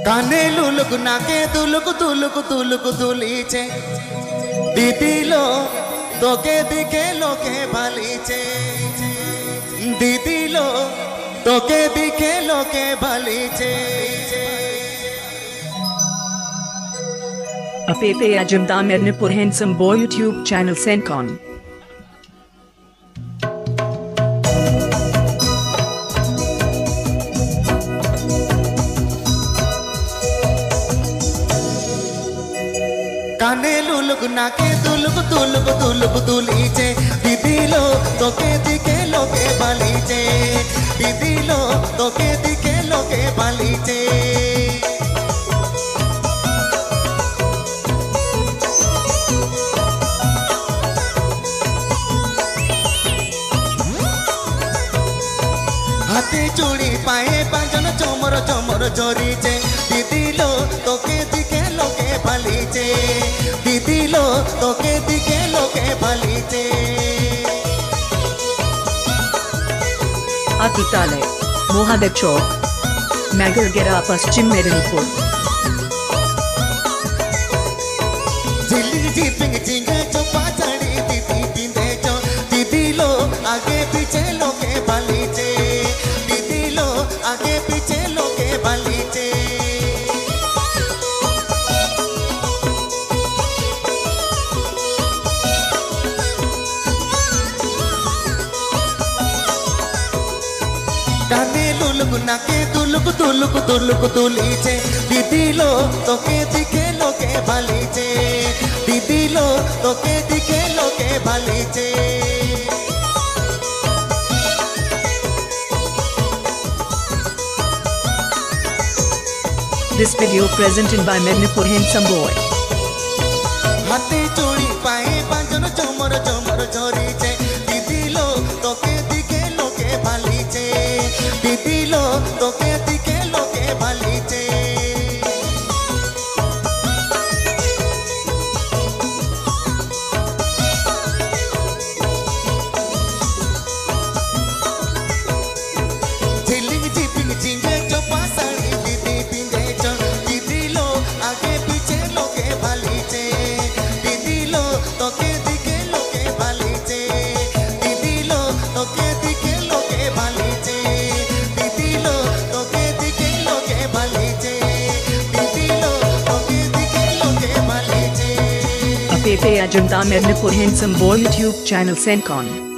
কানে লুলুক নাকে তুলুক তুলুক তুলুক তুলিছে দিদিলো তোকে দিকে লোকে ভালিছে দিদিলো তোকে দিকে লোকে ভালিছে Apepe Ajamda Mednipur Handsome Boy YouTube channel Sencon. কানে লুলুক নাকে তুলুক তুলুক তুলুক তুলিছে দিদিলো তোকে দিকে লোকে ভালিছে দিদিলো তোকে দিকে লোকে ভালিছে হাতে চুড়ি পায়ে পাঁজন চমর চমর ঝরিছে দিদিলো তোকে দিকে লোকে ভালিছে দিদিলো তোকে দিকে লোকে ভালিছে Atitalay, Mohadev Chowk, Nagargera Paschim Mednipur. झिल्ली झिपिंग झिंगे जो पाचड़ी दीदी पिंदे जो दिदिलो आगे पीछे लोके भालीचे दिदिलो आगे पीछे लोके भालीचे काने लुलुक नाके तुलुक तुलुक तुलुक तुलीचे दिदिलो तोके दिखे लोके भालीचे दिदिलो तोके दिखे लोके भालीचे This video presented by Mednipur Handsome Boy. हाथे चूड़ी पाए पांचन चमर चमर झरिचे दिदिलो तोके दिखे लोके भालीचे दिदिलो तोके दिखे लोके भालीचे झिलिंग झिपिंग झिंगे जो पासाड़ी दीदी पिंदे जो दिदिलो आगे पीछे लोके भालीचे दिदिलो तोके दिखे लोके भालीचे दिदिलो तोके दिखे लोके भालीचे दिदिलो तोके दिखे लोके भालीचे दिदिलो तोके दिखे लोके भालीचे Apepe Ajamda Mednipur Handsome Boy YouTube channel Sencon.